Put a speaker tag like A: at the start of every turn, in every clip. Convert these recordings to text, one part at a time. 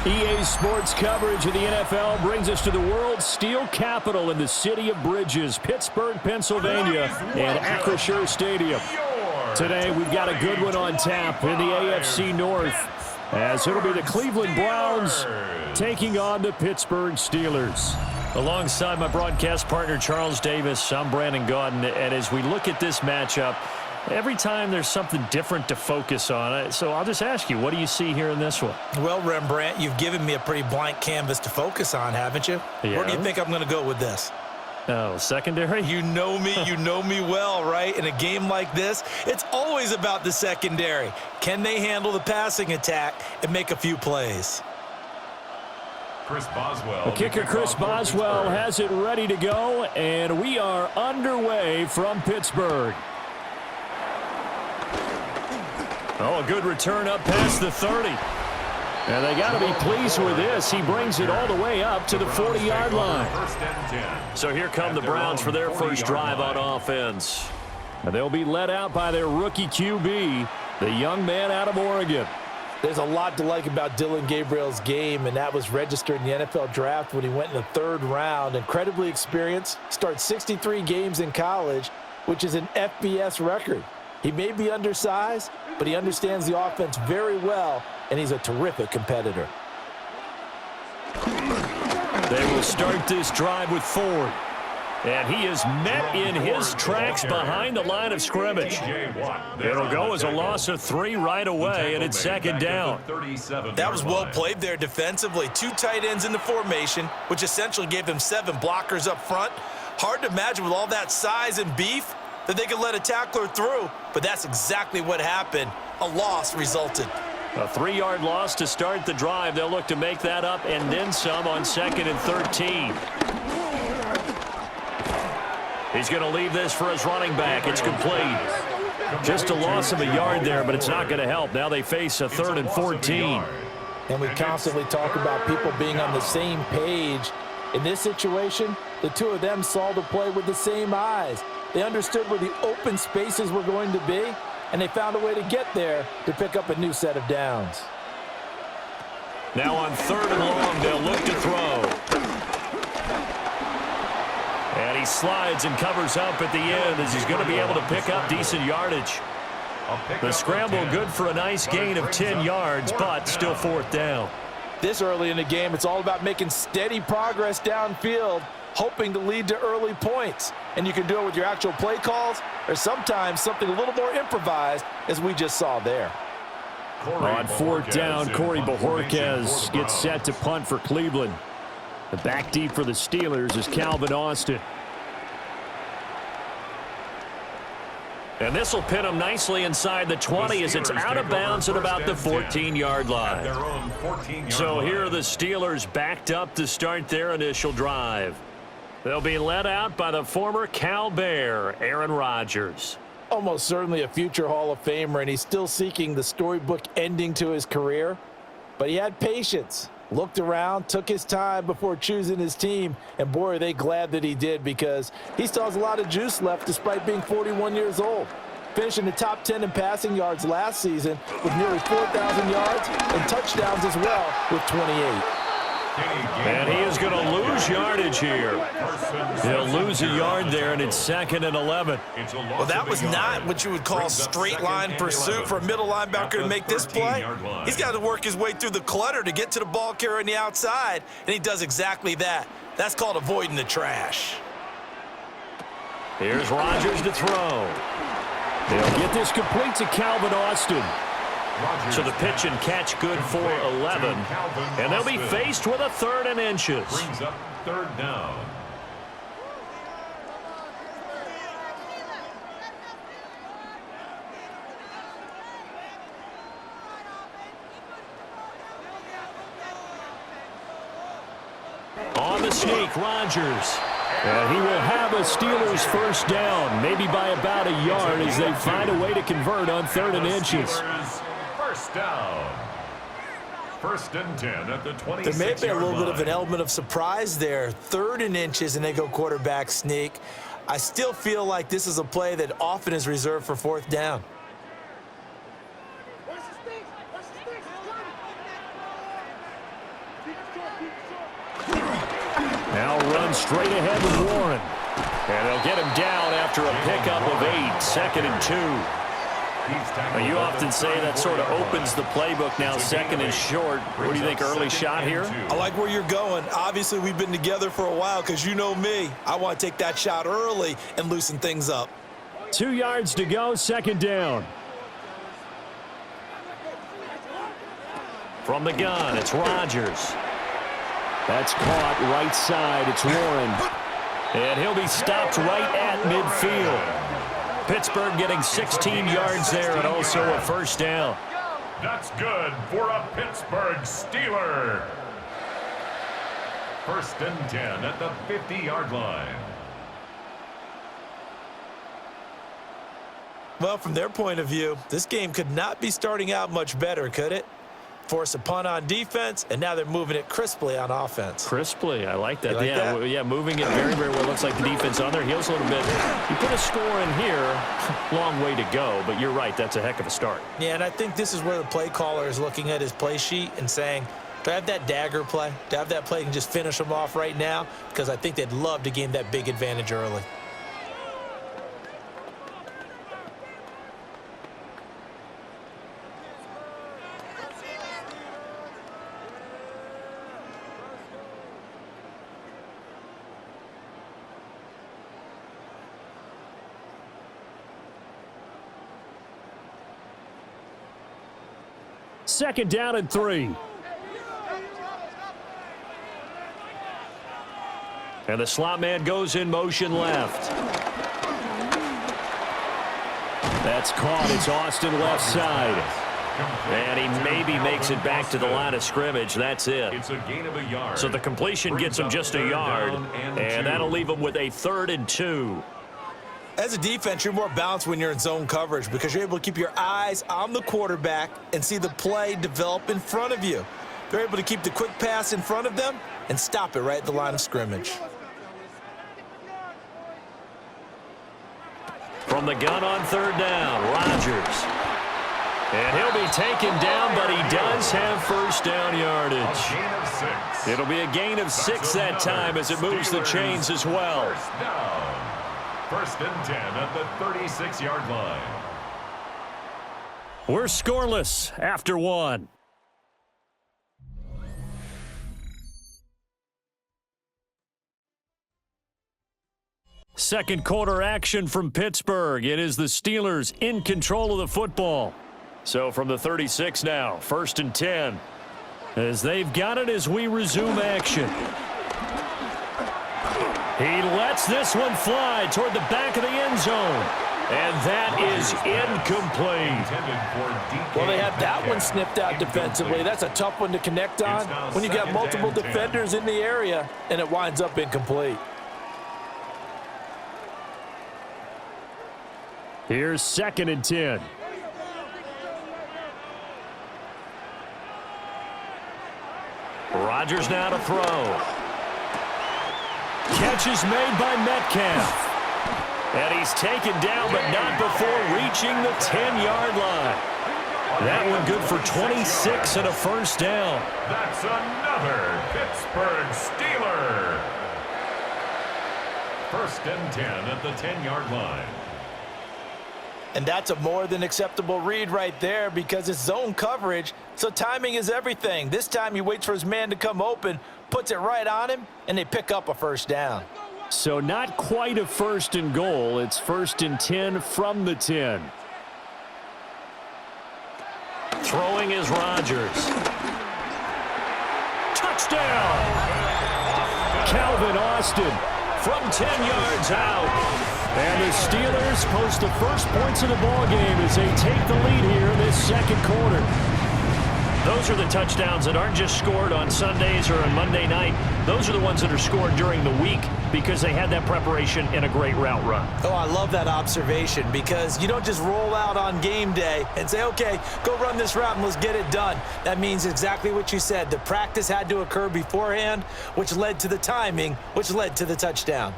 A: EA Sports coverage of the NFL brings us to the world's steel capital in the city of Bridges, Pittsburgh, Pennsylvania, and Acrisure Stadium. Today, we've got a good one on tap in the AFC North, as it'll be the Cleveland Browns taking on the Pittsburgh Steelers. Alongside my broadcast partner, Charles Davis, I'm Brandon Gaudin, and as we look at this matchup, every time there's something different to focus on. So I'll just ask you, what do you see here in this one?
B: Well, Rembrandt, you've given me a pretty blank canvas to focus on, haven't you?
A: Yeah.
B: Where do you think I'm going to go with this?
A: Oh, secondary?
B: You know me well, right? In a game like this, it's always about the secondary. Can they handle the passing attack and make a few plays?
C: Chris Boswell.
A: The kicker, Chris Boswell, has it ready to go, and we are underway from Pittsburgh. Oh, a good return up past the 30. And they got to be pleased with this. He brings it all the way up to the 40-yard line. So here come the Browns for their first drive on offense. And they'll be led out by their rookie QB, the young man out of Oregon.
D: There's a lot to like about Dillon Gabriel's game, and that was registered in the NFL draft when he went in the 3rd round. Incredibly experienced, starts 63 games in college, which is an FBS record. He may be undersized, but he understands the offense very well, and he's a terrific competitor.
A: They will start this drive with Ford. And he is met in his tracks behind the line of scrimmage. It'll go as a loss of 3 right away, and it's second down.
B: That was well played there defensively. 2 tight ends in the formation, which essentially gave them 7 blockers up front. Hard to imagine with all that size and beef that they could let a tackler through, but that's exactly what happened. A loss resulted.
A: A 3-yard loss to start the drive. They'll look to make that up and then some on 2nd and 13. He's going to leave this for his running back. It's complete. Just a loss of a yard there, but it's not going to help. Now they face a 3rd and 14.
D: And we constantly talk about people being on the same page. In this situation, the two of them saw the play with the same eyes. They understood where the open spaces were going to be, and they found a way to get there to pick up a new set of downs.
A: Now on 3rd and long, they'll look to throw. And he slides and covers up at the end as he's going to be able to pick up decent yardage. The scramble good for a nice gain of 10 yards, but still 4th down.
D: This early in the game, it's all about making steady progress downfield, hoping to lead to early points. And you can do it with your actual play calls or sometimes something a little more improvised, as we just saw there.
A: On 4th down, Corey Bojorquez gets set to punt for Cleveland. The back deep for the Steelers is Calvin Austin. And this will pin him nicely inside the 20 as it's out of bounds at about the 14-yard line. So here are the Steelers backed up to start their initial drive. They'll be led out by the former Cal Bear, Aaron Rodgers.
D: Almost certainly a future Hall of Famer, and he's still seeking the storybook ending to his career. But he had patience, looked around, took his time before choosing his team, and boy, are they glad that he did, because he still has a lot of juice left despite being 41 years old. Finishing the top 10 in passing yards last season with nearly 4,000 yards and touchdowns as well with 28.
A: And he is going to lose yardage here. He'll lose a yard there, and it's 2nd and 11.
B: Well, that was not what you would call straight line pursuit for a middle linebacker to make this play. He's got to work his way through the clutter to get to the ball carrier on the outside, and he does exactly that. That's called avoiding the trash.
A: Here's Rodgers to throw. They'll get this complete to Calvin Austin. So the pitch and catch good for 11. And they'll be faced with a 3rd and inches.
C: Brings up 3rd down.
A: On the sneak, Rodgers. And he will have a Steelers first down, maybe by about a yard as they find a way to convert on 3rd and inches.
C: First down. 1st and 10 at the 26-yard line.
B: There may be a little bit of an element of surprise there. 3rd and inches, and they go quarterback sneak. I still feel like this is a play that often is reserved for 4th down.
A: Now run straight ahead with Warren. And they'll get him down after a pickup of 8, 2nd and 2. Well, you often say that sort of opens the playbook now, 2nd and short. What do you think, early shot here?
B: I like where you're going. Obviously, we've been together for a while because you know me. I want to take that shot early and loosen things up.
A: 2 yards to go, 2nd down. From the gun, it's Rodgers. That's caught right side. It's Warren. And he'll be stopped right at midfield. Pittsburgh getting 16 yards there and also a 1st down.
C: That's good for a Pittsburgh Steeler. 1st and 10 at the 50-yard line.
B: Well, from their point of view, this game could not be starting out much better, could it? Force a punt on defense, and now they're moving it crisply on offense.
A: Crisply, I like that.
B: You like that?
A: Yeah, moving it very, very well. Looks like the defense on their heels a little bit. You put a score in here, long way to go, but you're right, that's a heck of a start.
B: Yeah, and I think this is where the play caller is looking at his play sheet and saying, do I have that dagger play? Do I have that play and just finish them off right now? Because I think they'd love to gain that big advantage early.
A: Second down and 3. And the slot man goes in motion left. That's caught. It's Austin left side. And he maybe makes it back to the line of scrimmage. That's it.
C: It's a gain of a yard.
A: So the completion gets him just a yard. And that'll leave him with a 3rd and 2.
B: As a defense, you're more balanced when you're in zone coverage because you're able to keep your eyes on the quarterback and see the play develop in front of you. They're able to keep the quick pass in front of them and stop it right at the line of scrimmage.
A: From the gun on 3rd down, Rodgers. And he'll be taken down, but he does have 1st down yardage.
C: Gain of 6.
A: It'll be a gain of 6 that time as it moves the chains as well.
C: 1st down. 1st and 10 at the 36-yard line.
A: We're scoreless after 1. Second quarter action from Pittsburgh. It is the Steelers in control of the football. So from the 36 now, 1st and 10. As they've got it as we resume action. He lets this one fly toward the back of the end zone. And that is incomplete.
D: Well, they had that one snipped out defensively. That's a tough one to connect on when you got multiple defenders in the area, and it winds up incomplete.
A: Here's 2nd and 10. Rodgers now to throw. Catch is made by Metcalf. And he's taken down, but not before reaching the 10-yard line. That one good for 26 and a 1st down.
C: That's another Pittsburgh Steeler. 1st and 10 at the 10-yard line.
B: And that's a more than acceptable read right there because it's zone coverage, so timing is everything. This time he waits for his man to come open, puts it right on him, and they pick up a 1st down.
A: So not quite a 1st and goal. It's 1st and 10 from the 10. Throwing is Rodgers. Touchdown! Calvin Austin from 10 yards out. And the Steelers post the first points of the ballgame as they take the lead here in this 2nd quarter. Those are the touchdowns that aren't just scored on Sundays or on Monday night. Those are the ones that are scored during the week because they had that preparation in a great route run.
B: Oh, I love that observation because you don't just roll out on game day and say, okay, go run this route and let's get it done. That means exactly what you said. The practice had to occur beforehand, which led to the timing, which led to the touchdown.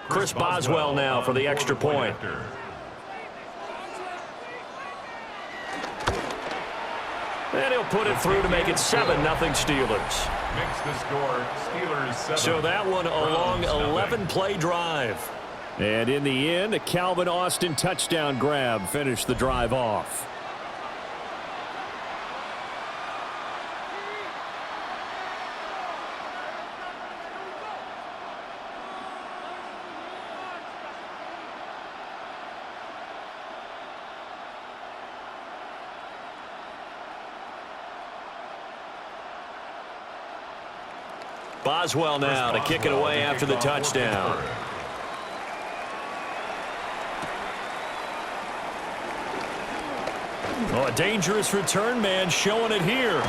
A: Chris Boswell now for the extra point. And he'll put it through to make it 7-0 Steelers.
C: Makes the score Steelers 7.
A: So that one a long 11-play drive. And in the end, a Calvin Austin touchdown grab finished the drive off. Boswell now to kick it away after the touchdown. Oh, a dangerous return man showing it here.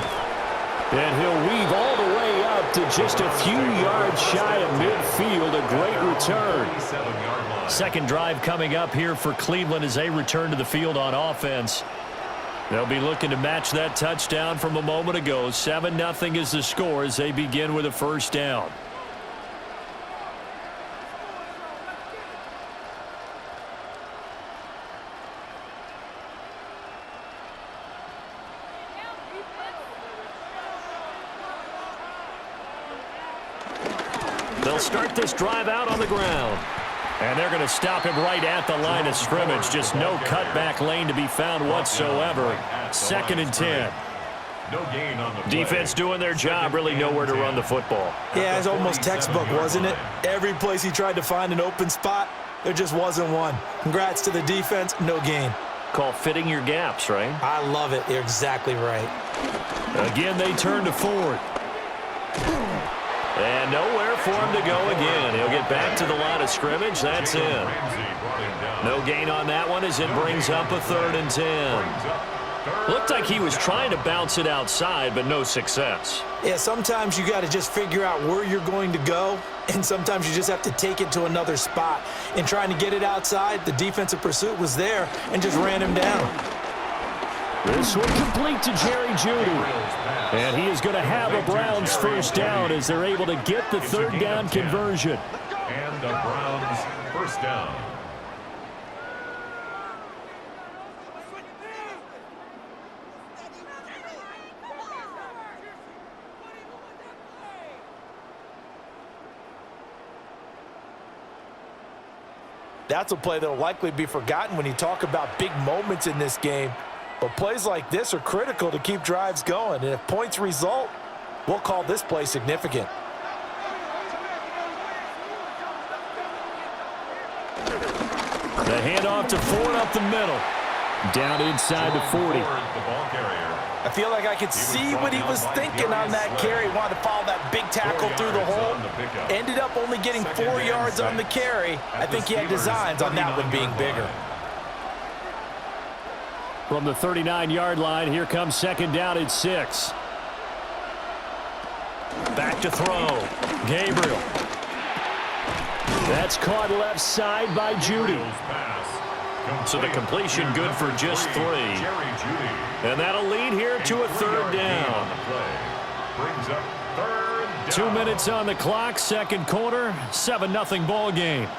A: And he'll weave all the way up to just a few yards shy of midfield. A great return. Second drive coming up here for Cleveland as they return to the field on offense. They'll be looking to match that touchdown from a moment ago. 7-0 is the score as they begin with a first down. They'll start this drive out on the ground. And they're going to stop him right at the line of scrimmage. Just no cutback lane to be found whatsoever. 2nd and 10. Defense doing their job, really nowhere to run the football.
D: Yeah, it's almost textbook, wasn't it? Every place he tried to find an open spot, there just wasn't one. Congrats to the defense, no gain.
A: Call fitting your gaps, right?
D: I love it. You're exactly right.
A: Again, they turn to Ford. And nowhere for him to go again. He'll get back to the line of scrimmage. That's in. No gain on that one as it brings up a 3rd and 10. Looked like he was trying to bounce it outside, but no success.
D: Yeah, sometimes you got to just figure out where you're going to go, and sometimes you just have to take it to another spot. In trying to get it outside, the defensive pursuit was there and just ran him down.
A: This one complete to Jerry Jeudy. And he is going to have a Browns first down as they're able to get the 3rd down conversion.
C: And the Browns first down.
D: That's a play that will likely be forgotten when you talk about big moments in this game. But plays like this are critical to keep drives going. And if points result, we'll call this play significant.
A: The handoff to Ford up the middle. Down inside the 40.
D: I feel like I could see what he was thinking on that carry. Wanted to follow that big tackle through the hole. Ended up only getting 4 yards on the carry. I think he had designs on that one being bigger.
A: From the 39-yard line, here comes 2nd down at 6. Back to throw. Gabriel. That's caught left side by Jeudy. So the completion good for just 3. And that'll lead here to a 3rd down. 2 minutes on the clock, 2nd quarter, 7-0 ball game.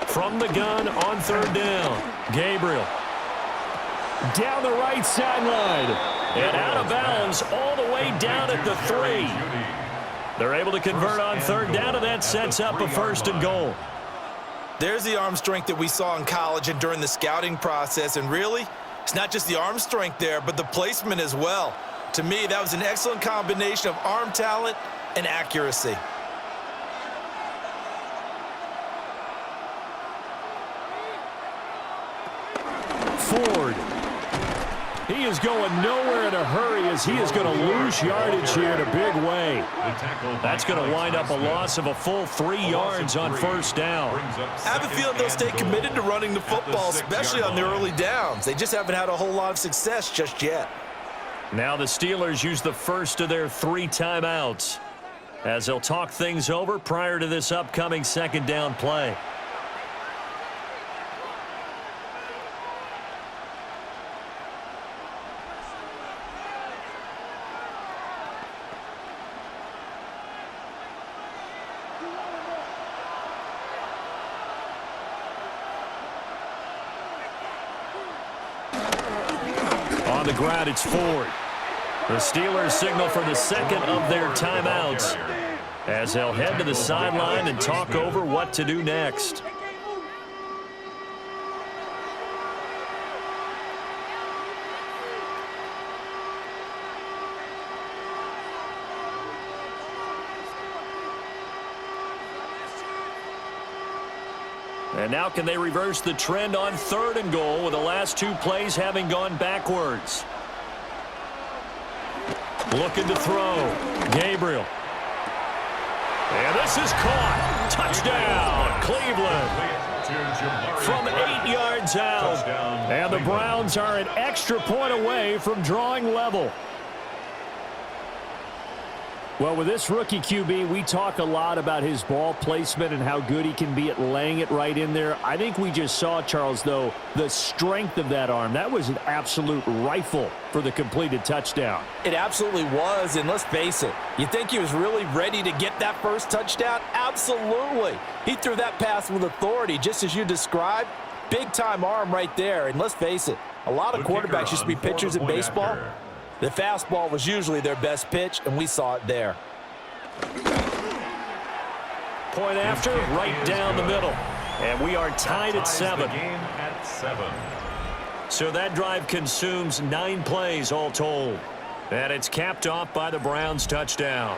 A: From the gun on 3rd down. Gabriel. Down the right sideline. And out of bounds all the way down at the 3. They're able to convert on 3rd down, and that sets up a 1st and goal.
B: There's the arm strength that we saw in college and during the scouting process. And really, it's not just the arm strength there, but the placement as well. To me, that was an excellent combination of arm talent and accuracy.
A: Ford. He is going nowhere in a hurry as he is going to lose yardage here in a big way. That's going to wind up a loss of a full 3 yards on 1st down.
B: I have a feeling they'll stay committed to running the football, especially on the early downs. They just haven't had a whole lot of success just yet.
A: Now the Steelers use the first of their 3 timeouts as they'll talk things over prior to this upcoming 2nd down play. the ground. It's forward. The Steelers signal for the second of their timeouts as they'll head to the sideline and talk over what to do next. And now can they reverse the trend on 3rd and goal with the last 2 plays having gone backwards? Looking to throw. Gabriel. And this is caught. Touchdown, Cleveland. From 8 yards out. And the Browns are an extra point away from drawing level. Well, with this rookie QB, we talk a lot about his ball placement and how good he can be at laying it right in there. I think we just saw, Charles, though, the strength of that arm. That was an absolute rifle for the completed touchdown.
D: It absolutely was, and let's face it, you think he was really ready to get that first touchdown? Absolutely. He threw that pass with authority, just as you described. Big-time arm right there, and let's face it, a lot of quarterbacks used to be pitchers in baseball. The fastball was usually their best pitch, and we saw it there.
A: Point after, right down the middle. And we are tied at 7. So that drive consumes 9 plays all told. And it's capped off by the Browns' touchdown.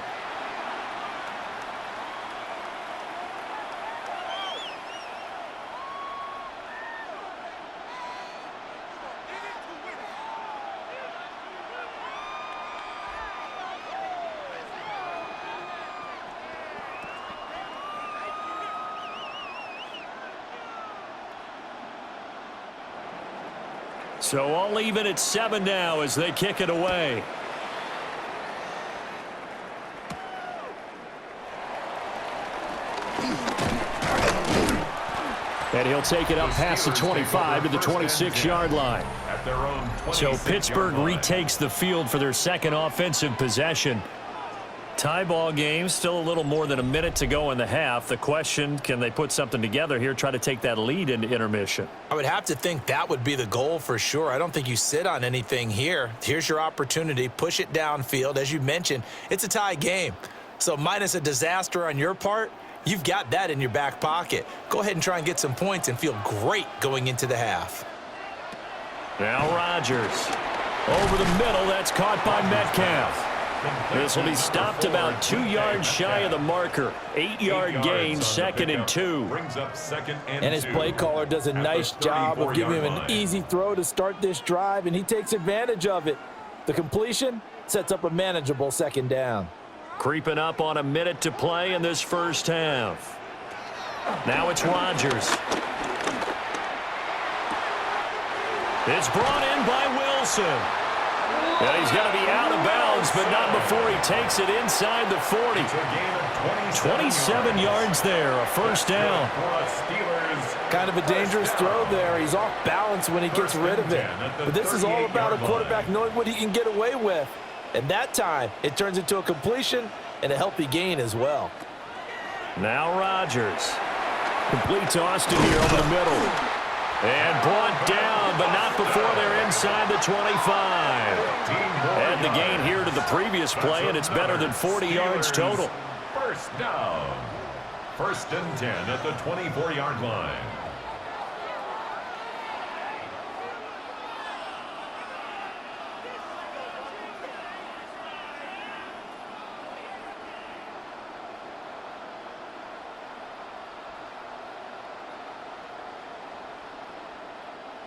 A: So all even at 7 now as they kick it away. And he'll take it up past the 25 to the 26-yard line. So Pittsburgh retakes the field for their second offensive possession. Tie ball game, still a little more than a minute to go in the half. The question, can they put something together here, try to take that lead into intermission?
B: I would have to think that would be the goal for sure. I don't think you sit on anything here. Here's your opportunity. Push it downfield. As you mentioned, it's a tie game. So minus a disaster on your part, you've got that in your back pocket. Go ahead and try and get some points and feel great going into the half.
A: Now Rodgers. Over the middle, that's caught by Metcalf. This will be stopped about 2 yards shy of the marker. 8-yard gain, 2nd and 2.
D: And his play caller does a nice job of giving him an easy throw to start this drive, and he takes advantage of it. The completion sets up a manageable 2nd down.
A: Creeping up on a minute to play in this first half. Now it's Rodgers. It's brought in by Wilson. And he's going to be out of bounds, but not before he takes it inside the 40. 27 yards there, a first down.
D: Kind of a dangerous throw there. He's off balance when he gets rid of it. But this is all about a quarterback knowing what he can get away with. And that time, it turns into a completion and a healthy gain as well.
A: Now Rodgers. Complete to Austin here over the middle. And brought down, but not before they're inside the 25. And the gain here to the previous play, and it's better than 40 yards total.
C: First down. 1st and 10 at the 24-yard line.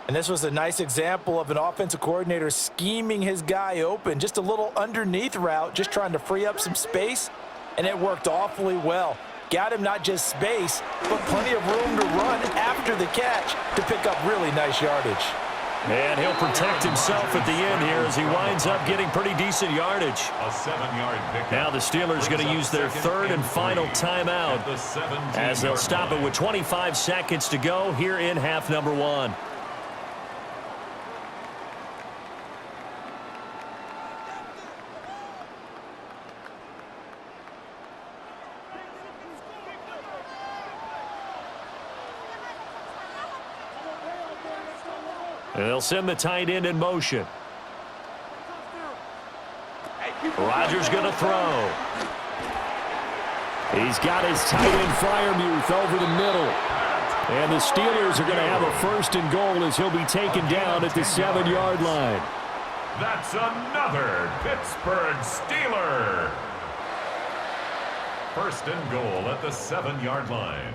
D: And this was a nice example of an offensive coordinator scheming his guy open. Just a little underneath route, just trying to free up some space, and it worked awfully well. Got him not just space, but plenty of room to run after the catch to pick up really nice yardage.
A: And he'll protect himself at the end here as he winds up getting pretty decent yardage.
C: A 7-yard pickup.
A: Now the Steelers going to use their 3rd and final timeout as they'll stop it with 25 seconds to go here in half number 1. And they'll send the tight end in motion. Rodgers going to throw. He's got his tight end Freiermuth over the middle. And the Steelers are going to have a 1st and goal as he'll be taken down at the 7-yard line.
C: That's another Pittsburgh Steeler. 1st and goal at the 7-yard line.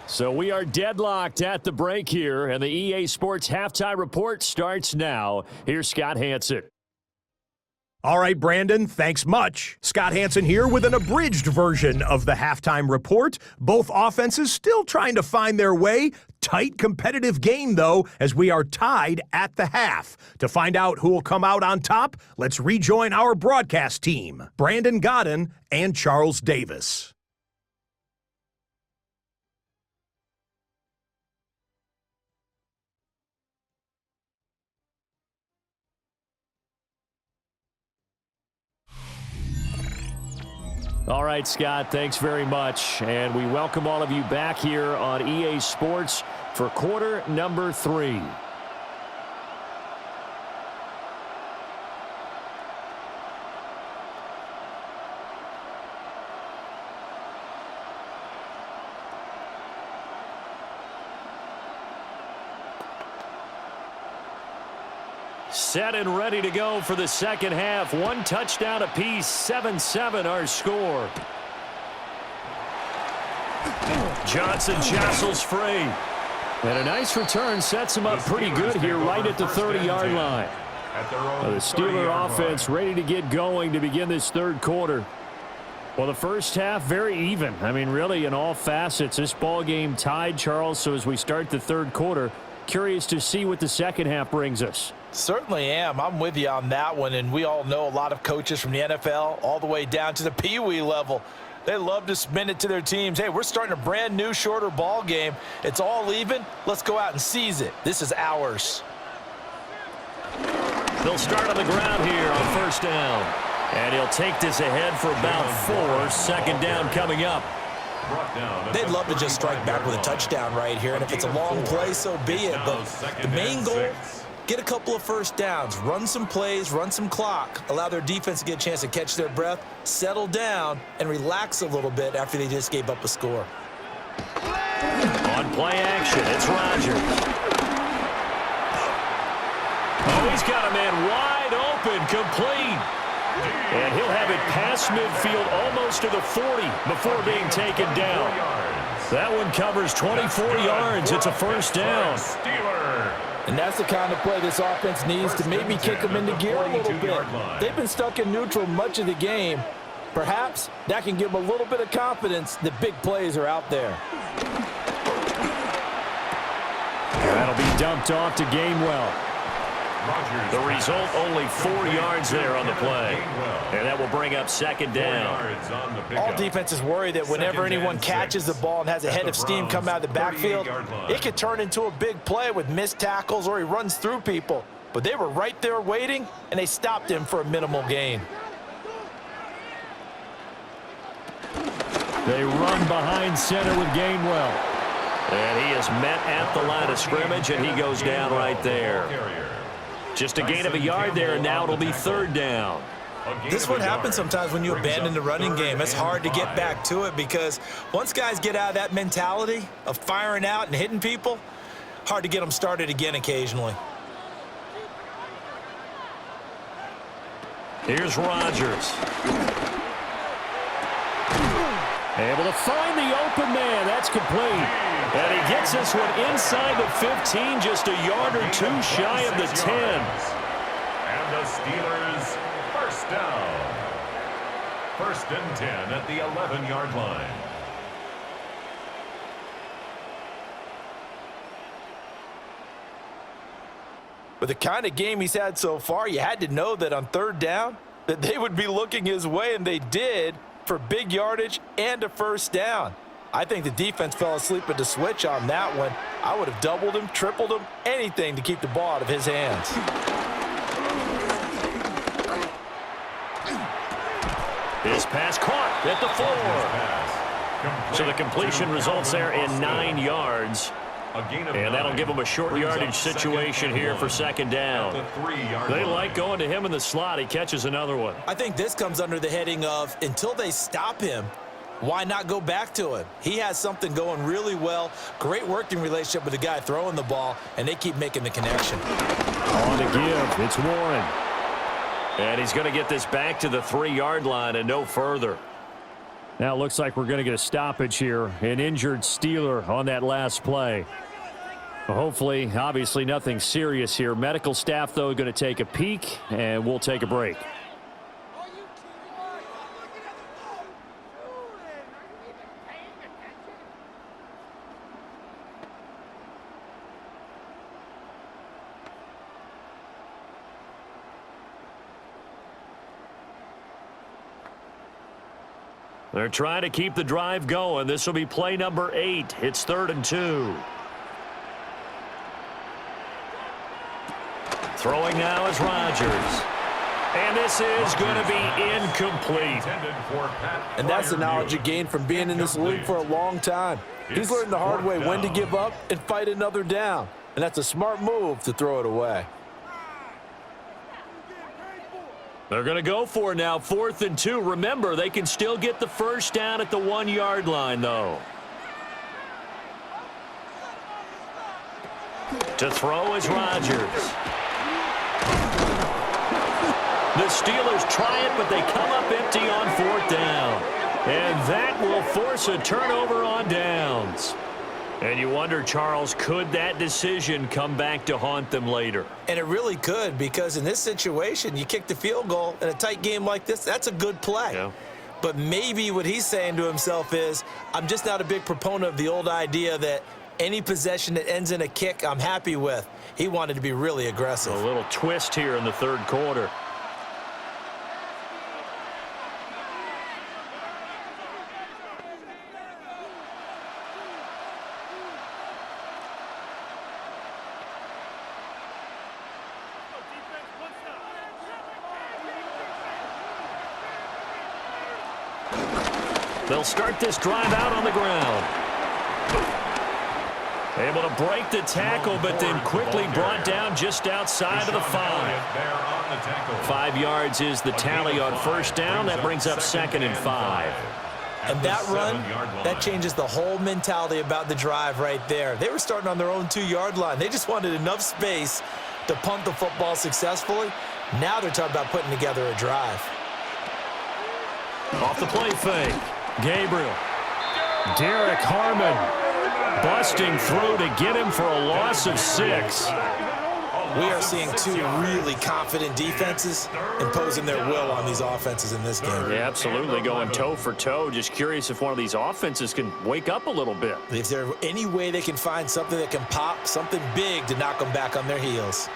A: So we are deadlocked at the break here, and the EA Sports Halftime Report starts now. Here's Scott Hansen.
E: All right, Brandon, thanks much. Scott Hansen here with an abridged version of the Halftime Report. Both offenses still trying to find their way. Tight competitive game, though, as we are tied at the half. To find out who will come out on top, let's rejoin our broadcast team, Brandon Godden and Charles Davis.
A: All right, Scott, thanks very much. And we welcome all of you back here on EA Sports for quarter number 3. Set and ready to go for the second half. 1 touchdown apiece, 7-7 our score. Johnson jostles free. And a nice return sets him up pretty good here right at the 30-yard line. The Steeler offense ready to get going to begin this 3rd quarter. Well, the first half, very even. I mean, really, in all facets, this ball game tied, Charles. So as we start the 3rd quarter, curious to see what the second half brings us.
D: Certainly am. I'm with you on that one, and we all know a lot of coaches from the NFL all the way down to the Pee-wee level. They love to spin it to their teams. Hey, we're starting a brand new, shorter ball game. It's all even. Let's go out and seize it. This is ours.
A: They'll start on the ground here on 1st down. And he'll take this ahead for about 4. 2nd down coming up.
B: They'd love to just strike back with a touchdown right here, and if it's a long play, so be it. But the main goal, get a couple of 1st downs, run some plays, run some clock, allow their defense to get a chance to catch their breath, settle down, and relax a little bit after they just gave up a score.
A: On play action, it's Rodgers. Oh, he's got a man wide open, complete. And he'll have it past midfield almost to the 40 before being taken down. That one covers 24 yards. It's a 1st down.
D: And that's the kind of play this offense needs to maybe kick them into gear a little bit. They've been stuck in neutral much of the game. Perhaps that can give them a little bit of confidence that big plays are out there.
A: That'll be dumped off to Gainwell. The result, only 4 yards there on the play. And that will bring up 2nd down.
D: All defenses worry that whenever anyone catches the ball and has a head of steam come out of the backfield, it could turn into a big play with missed tackles or he runs through people. But they were right there waiting, and they stopped him for a minimal gain.
A: They run behind center with Gainwell. And he is met at the line of scrimmage, and he goes down right there. Just a gain of a yard there, and now it'll be 3rd down.
B: This is what happens sometimes when you abandon the running game. It's hard to get back to it because once guys get out of that mentality of firing out and hitting people, hard to get them started again occasionally.
A: Here's Rodgers. Able to find the open man. That's complete. And he gets this one inside the 15, just a yard or 2 shy of the 10.
C: And the Steelers, 1st down. 1st and 10 at the 11-yard line.
D: With the kind of game he's had so far, you had to know that on 3rd down that they would be looking his way, and they did, for big yardage and a 1st down. I think the defense fell asleep at the switch on that one. I would have doubled him, tripled him, anything to keep the ball out of his hands.
A: His pass caught at the 4. So the completion results there in 9 yards.
C: A gain of
A: And that'll
C: 9.
A: give them a short
C: Brings
A: yardage
C: up second
A: situation
C: and
A: here
C: 1
A: for second down.
C: at the 3-yard
A: They
C: line.
A: like going to him in the slot. He catches another one.
B: I think this comes under the heading of until they stop him, why not go back to him? He has something going really well. Great working relationship with the guy throwing the ball, and they keep making the connection.
A: On the give, it's Warren. And he's going to get this back to the 3-yard line and no further. Now it looks like we're going to get a stoppage here. An injured Steeler on that last play. Hopefully, obviously nothing serious here. Medical staff, though, going to take a peek, and we'll take a break. They're trying to keep the drive going. This will be play number 8. It's 3rd and 2. Throwing now is Rodgers. And this is going to be incomplete.
D: And that's the knowledge you gain from being in this league for a long time. He's learned the hard way when to give up and fight another down. And that's a smart move to throw it away.
A: They're going to go for it now, 4th and 2. Remember, they can still get the first down at the 1-yard line, though. To throw is Rodgers. The Steelers try it, but they come up empty on 4th down. And that will force a turnover on downs. And you wonder, Charles, could that decision come back to haunt them later?
B: And it really could, because in this situation, you kick the field goal in a tight game like this, that's a good play.
A: Yeah.
B: But maybe what he's saying to himself is, I'm just not a big proponent of the old idea that any possession that ends in a kick, I'm happy with. He wanted to be really aggressive.
A: A little twist here in the 3rd quarter. They'll start this drive out on the ground. Able to break the tackle, but then quickly brought down just outside of the 5. 5 yards is the tally on 1st down. That brings up 2nd and 5.
B: And that run, that changes the whole mentality about the drive right there. They were starting on their own 2-yard line. They just wanted enough space to punt the football successfully. Now they're talking about putting together a drive.
A: Off the play fake. Gabriel. Derek Harmon busting through to get him for a loss of 6.
B: We are seeing 2 really confident defenses imposing their will on these offenses in this game.
A: Yeah, absolutely, going toe for toe. Just curious if one of these offenses can wake up a little bit.
B: If there's any way they can find something that can pop, something big to knock them back on their heels.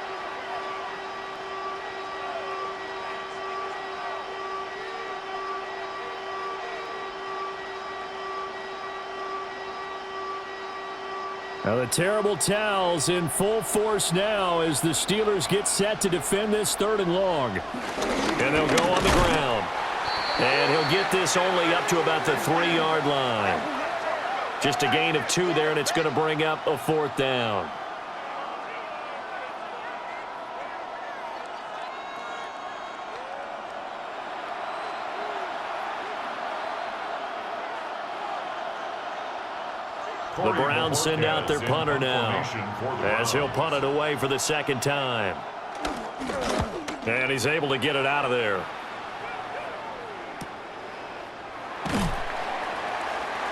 A: Now the terrible towels in full force now as the Steelers get set to defend this 3rd and long. And they'll go on the ground. And he'll get this only up to about the 3-yard line. Just a gain of 2 there, and it's going to bring up a 4th down. The Browns send out their punter now as he'll punt it away for the 2nd time. And he's able to get it out of there.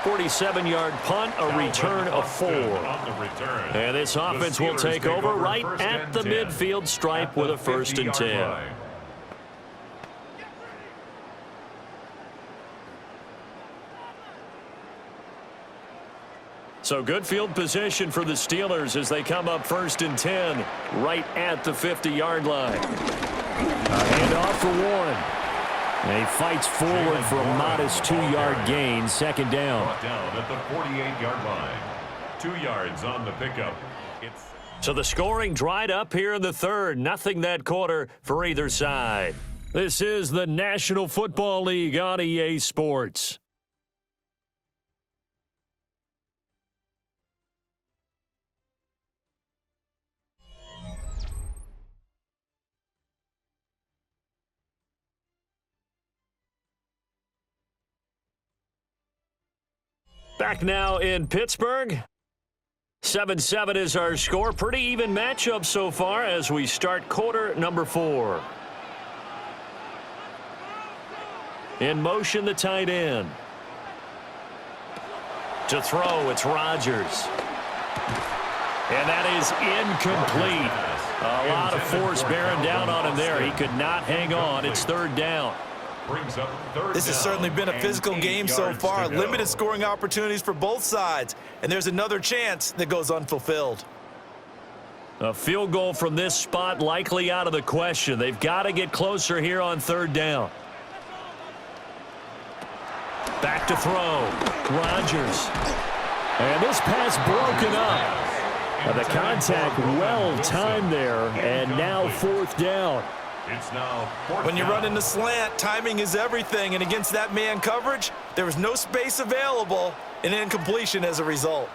A: 47-yard punt, a return of 4. And this offense will take over right at the midfield stripe with a 1st and 10. So good field position for the Steelers as they come up 1st and 10 right at the 50-yard line. Handoff for Warren. And he fights forward for a modest 2-yard gain, 2nd down.
C: Brought down at the 48-yard line. 2 yards on the pickup.
A: So the scoring dried up here in the 3rd. Nothing that quarter for either side. This is the National Football League on EA Sports. Back now in Pittsburgh. 7-7 is our score. Pretty even matchup so far as we start quarter number 4. In motion, the tight end. To throw, it's Rodgers. And that is incomplete. A lot of force bearing down on him there. He could not hang on. It's third down.
B: This has certainly been a physical game so far. Limited scoring opportunities for both sides. And there's another chance that goes unfulfilled.
A: A field goal from this spot likely out of the question. They've got to get closer here on third down. Back to throw. Rodgers. And this pass broken up. The contact well timed there. And now fourth down.
C: It's now fourth
B: When you
C: down.
B: run in the slant, timing is everything. And against that man coverage, there was no space available. An incompletion as a result.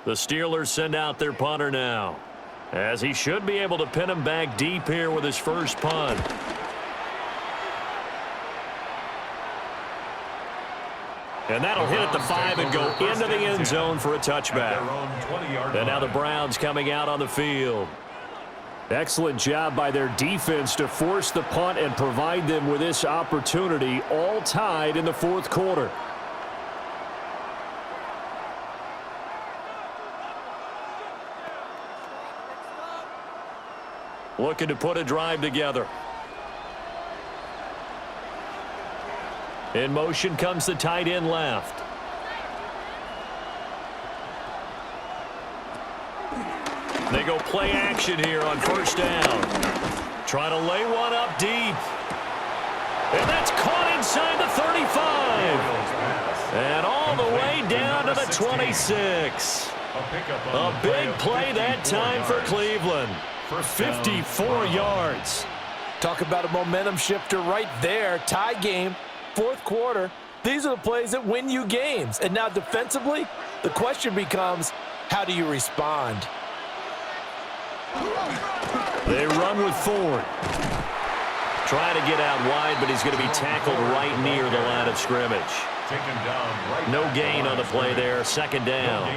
A: The Steelers send out their punter now, as he should be able to pin him back deep here with his first punt. And that'll hit at the 5 and go into the end zone for a touchback. And now the Browns coming out on the field. Excellent job by their defense to force the punt and provide them with this opportunity, all tied in the fourth quarter. Looking to put a drive together. In motion comes the tight end left. They go play action here on first down. Trying to lay one up deep. And that's caught inside the 35. And all the way down to the 26. A big play that time for Cleveland. 54 yards.
D: Talk about a momentum shifter right there. Tie game, fourth quarter. These are the plays that win you games. And now defensively, the question becomes, how do you respond?
A: They run with Ford. Trying to get out wide, but he's going to be tackled right near the line of scrimmage. No gain on the play there. Second down.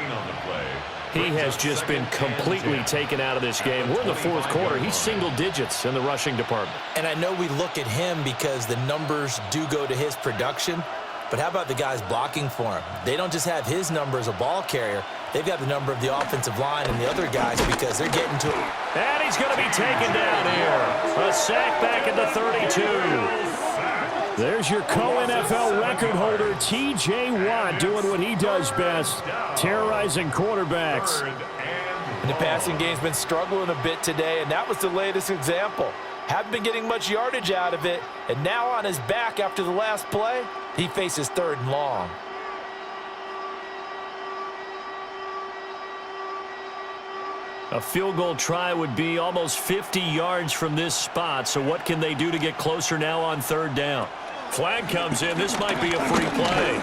A: He has just been completely taken out of this game. We're in the fourth quarter. He's single digits in the rushing department.
B: And I know we look at him because the numbers do go to his production. But how about the guys blocking for him? They don't just have his number as a ball carrier. They've got the number of the offensive line and the other guys because they're getting to it.
A: And he's going to be taken down here. A sack back at the 32. There's your co-NFL record holder, T.J. Watt, doing what he does best, terrorizing quarterbacks.
D: And the passing game's been struggling a bit today, and that was the latest example. Haven't been getting much yardage out of it, and now on his back after the last play, he faces third and long.
A: A field goal try would be almost 50 yards from this spot, so what can they do to get closer now on third down? Flag comes in. This might be a free play.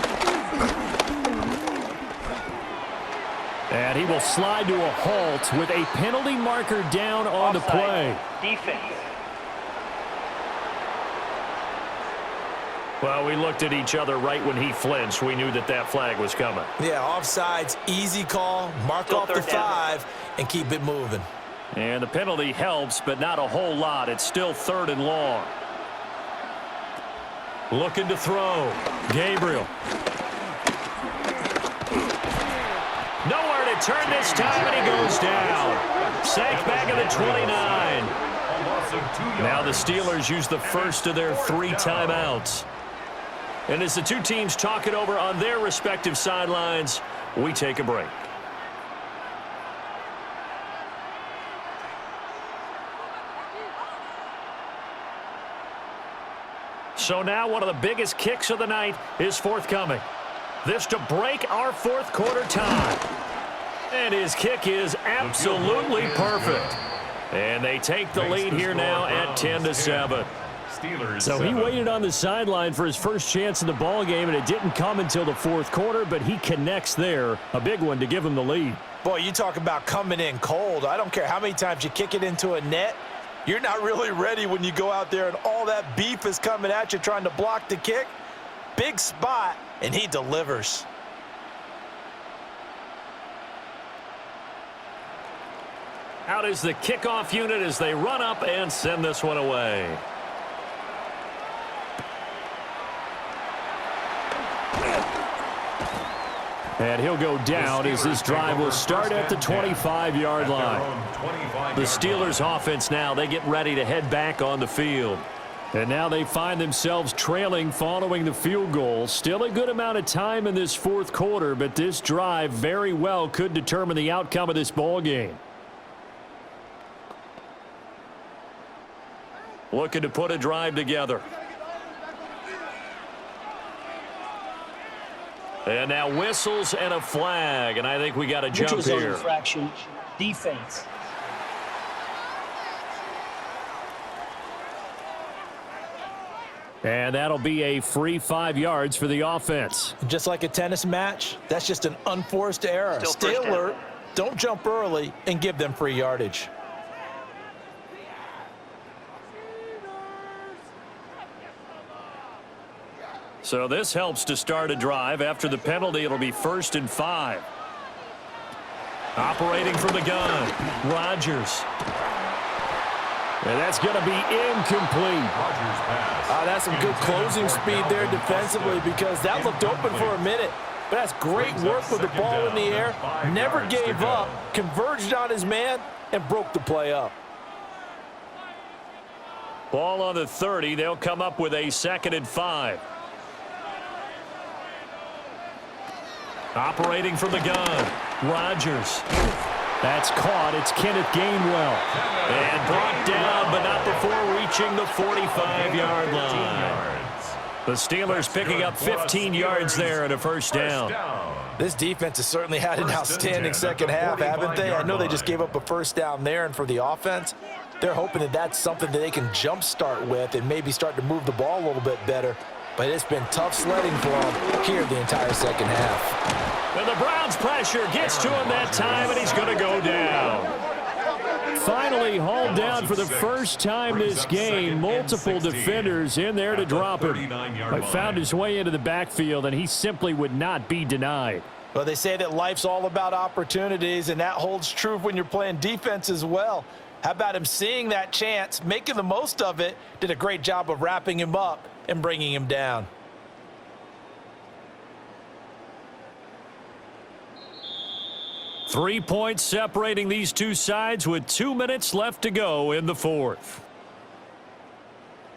A: And he will slide to a halt with a penalty marker down on the play.
F: Defense.
A: Well, we looked at each other right when he flinched. We knew that that flag was coming.
B: Yeah, offsides, easy call, mark
F: Still
B: off the
F: third down.
B: 5, and keep it moving.
A: And the penalty helps, but not a whole lot. It's still third and long. Looking to throw. Gabriel. Nowhere to turn this time, and he goes down. Sacked back at the 29. Now the Steelers use the first of their 3 timeouts. And as the two teams talk it over on their respective sidelines, we take a break. So now one of the biggest kicks of the night is forthcoming. This to break our fourth quarter tie. And his kick is absolutely perfect. And they take the lead here now at 10-7. So he waited on the sideline for his first chance in the ball game, and it didn't come until the fourth quarter, but he connects there. A big one to give him the lead.
B: Boy, you talk about coming in cold. I don't care how many times you kick it into a net.
D: You're not really ready when you go out there and all that beef is coming at you trying to block the kick. Big spot, and he delivers.
A: Out is the kickoff unit as they run up and send this one away. And he'll go down as this drive will start at the 25-yard line. The Steelers offense now, they get ready to head back on the field. And now they find themselves trailing following the field goal. Still a good amount of time in this fourth quarter, but this drive very well could determine the outcome of this ball game. Looking to put a drive together. And now whistles and a flag, and I think we got a jump here.
F: Infraction, defense.
A: And that'll be a free 5 yards for the offense.
D: Just like a tennis match, that's just an unforced error. Stay alert, don't jump early, and give them free yardage.
A: So this helps to start a drive. After the penalty, it'll be 1st and 5. Operating from the gun, Rodgers. And that's going to be incomplete.
D: That's some good closing speed there defensively because that looked open for a minute. But that's great work with the ball in the air. Never gave up, converged on his man, and broke the play up.
A: Ball on the 30. They'll come up with a 2nd and 5. Operating from the gun, Rodgers. That's caught. It's Kenneth Gainwell. And brought down, but not before reaching the 45-yard line. The Steelers picking up 15 yards there and a 1st down.
D: This defense has certainly had an outstanding second half, haven't they? I know they just gave up a 1st down there, and for the offense, they're hoping that that's something that they can jumpstart with and maybe start to move the ball a little bit better. But it's been tough sledding for them here the entire second half.
A: And the Browns pressure gets to him that time, and he's going to go down. Finally hauled down for the first time this game. Multiple defenders in there to drop him. But found his way into the backfield, and he simply would not be denied.
D: Well, they say that life's all about opportunities, and that holds true when you're playing defense as well. How about him seeing that chance, making the most of it, did a great job of wrapping him up and bringing him down.
A: Three points separating these two sides with 2 minutes left to go in the fourth.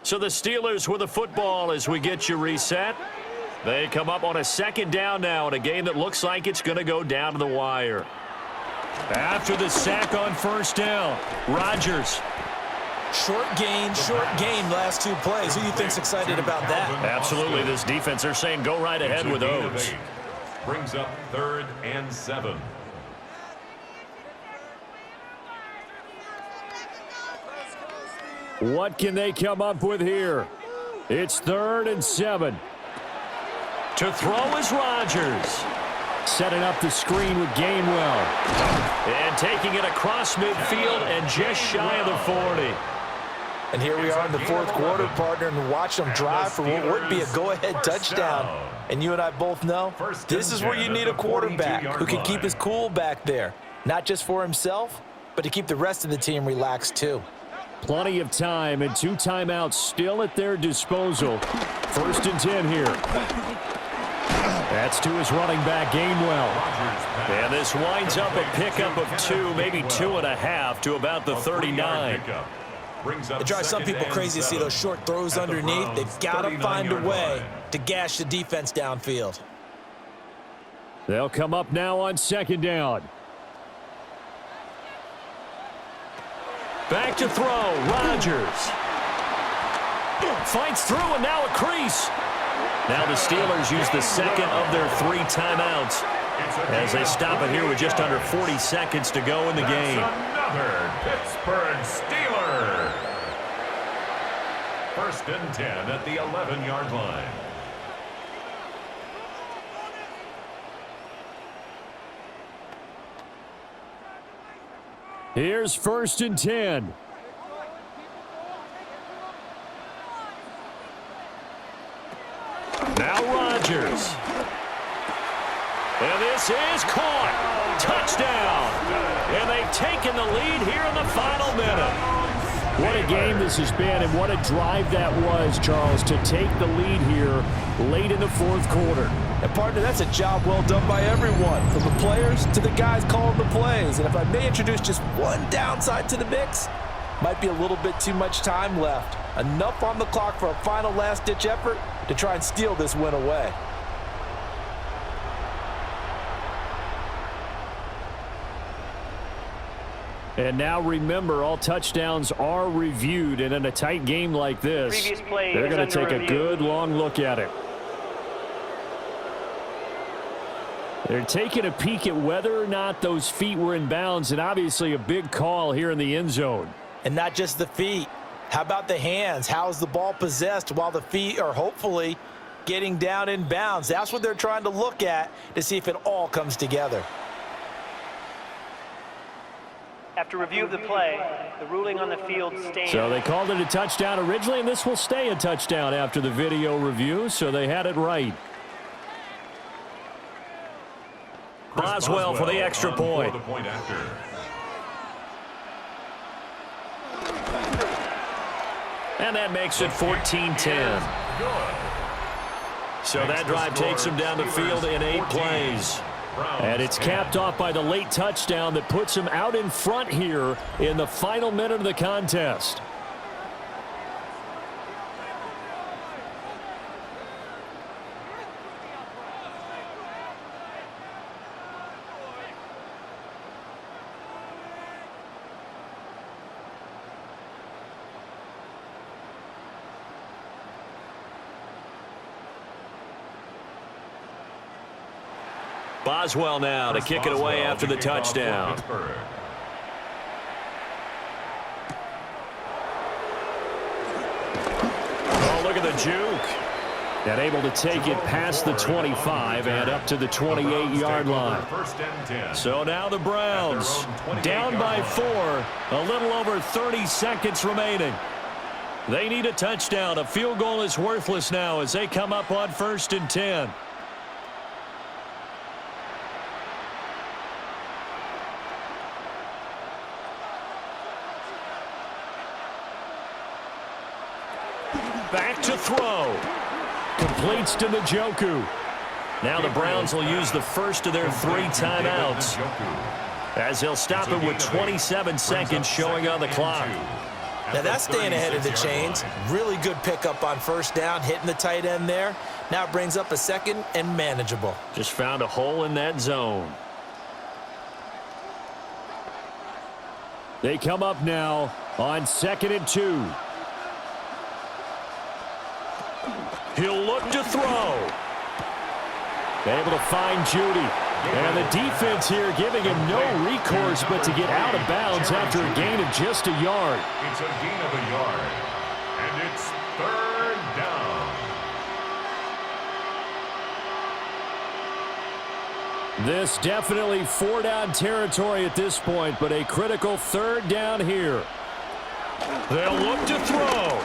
A: So the Steelers with the football as we get you reset. They come up on a 2nd down now in a game that looks like it's going to go down to the wire. After the sack on 1st down, Rodgers.
D: Short gain last 2 plays. Who do you think's excited about that?
A: Absolutely. This defense, they're saying go right ahead with those.
C: Brings up 3rd and 7.
A: What can they come up with here? It's 3rd and 7. To throw is Rodgers. Setting up the screen with Gainwell. And taking it across midfield and just shy of the 40.
D: And here we are in the fourth quarter, partner, and watch them drive for what would be a go-ahead touchdown. And you and I both know this is where you need a quarterback who can keep his cool back there. Not just for himself, but to keep the rest of the team relaxed too.
A: Plenty of time and 2 timeouts still at their disposal. 1st and 10 here. That's to his running back, Gainwell. And this winds up a pickup of 2, maybe 2.5 to about the 39.
D: It drives some people crazy to see those short throws underneath. They've got to find a way to gash the defense downfield.
A: They'll come up now on 2nd down. Back to throw, Rodgers. Fights through and now a crease. Now the Steelers use the 2nd of their 3 timeouts as they stop it here with just under 40 seconds to go in the game.
C: Another Pittsburgh Steeler. 1st and 10 at the 11-yard line.
A: Here's 1st and 10. taken the lead here in the final minute. What a game this has been, and what a drive that was, Charles, to take the lead here late in the fourth quarter.
D: And, partner, that's a job well done by everyone, from the players to the guys calling the plays. And if I may introduce just one downside to the mix, might be a little bit too much time left. Enough on the clock for a final last-ditch effort to try and steal this win away.
A: And now remember, all touchdowns are reviewed, and in a tight game like this, they're going to take a good long look at it. They're taking a peek at whether or not those feet were in bounds, and obviously a big call here in the end zone.
D: And not just the feet. How about the hands? How's the ball possessed while the feet are hopefully getting down in bounds? That's what they're trying to look at to see if it all comes together.
F: After review of the play, the ruling on the field stands.
A: So they called it a touchdown originally, and this will stay a touchdown after the video review, so they had it right. Boswell for the extra point. And that makes it 14-10. So that drive takes them down the field in 8 plays. And it's capped off by the late touchdown that puts him out in front here in the final minute of the contest. Boswell now to kick it away after the touchdown. Oh, look at the juke. And able to take it past the 25 and up to the 28-yard line. So now the Browns down by 4, a little over 30 seconds remaining. They need a touchdown. A field goal is worthless now as they come up on 1st and 10. Back to throw. Completes to Njoku. Now the Browns will use the first of their 3 timeouts, as they'll stop it with 27 seconds showing on the clock.
D: Now that's staying ahead of the chains. Really good pickup on 1st down, hitting the tight end there. Now it brings up a 2nd and manageable.
A: Just found a hole in that zone. They come up now on 2nd and 2. He'll look to throw. Able to find Judy. And the defense here giving him no recourse but to get out of bounds after a gain of just a yard.
C: It's a gain of a yard. And it's 3rd down.
A: This definitely 4-down territory at this point, but a critical 3rd down here. They'll look to throw.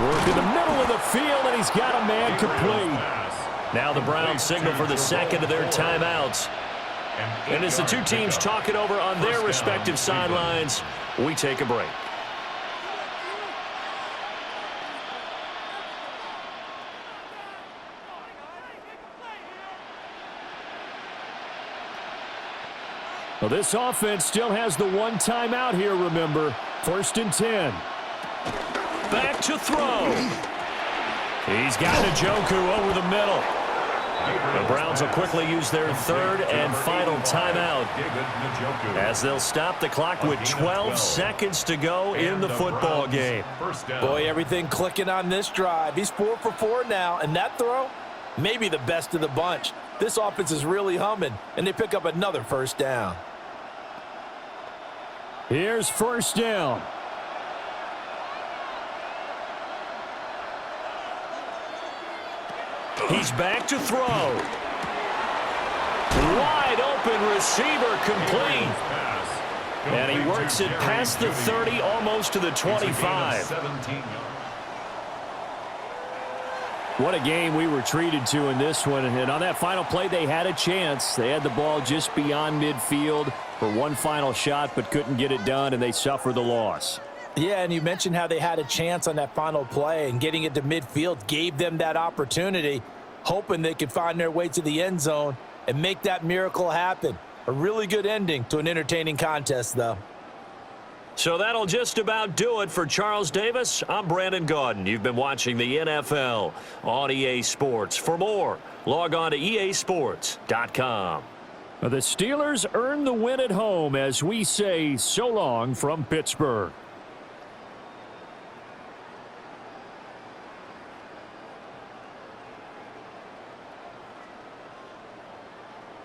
A: Work in the middle of the field, and he's got a man complete. Now the Browns signal for the 2nd of their timeouts. And as the 2 teams talk it over on their respective sidelines, we take a break. Well, this offense still has the 1 timeout here, remember. 1st and 10. Back to throw. He's got Njoku over the middle. The Browns will quickly use their 3rd and final timeout, as they'll stop the clock with 12 seconds to go in the football game.
D: Boy, everything clicking on this drive. He's 4 for 4 now, and that throw, maybe the best of the bunch. This offense is really humming, and they pick up another 1st down.
A: Here's 1st down. He's back to throw. Wide open receiver complete. And he works it past the 30, almost to the 25. What a game we were treated to in this one. And on that final play, they had a chance. They had the ball just beyond midfield. for one final shot but couldn't get it done, and they suffer the loss.
D: Yeah, and you mentioned how they had a chance on that final play, and getting it to midfield gave them that opportunity, hoping they could find their way to the end zone and make that miracle happen. A really good ending to an entertaining contest, though.
A: So that'll just about do it for Charles Davis. I'm Brandon Gaudin. You've been watching the NFL on EA Sports. For more, log on to easports.com. The Steelers earn the win at home as we say so long from Pittsburgh.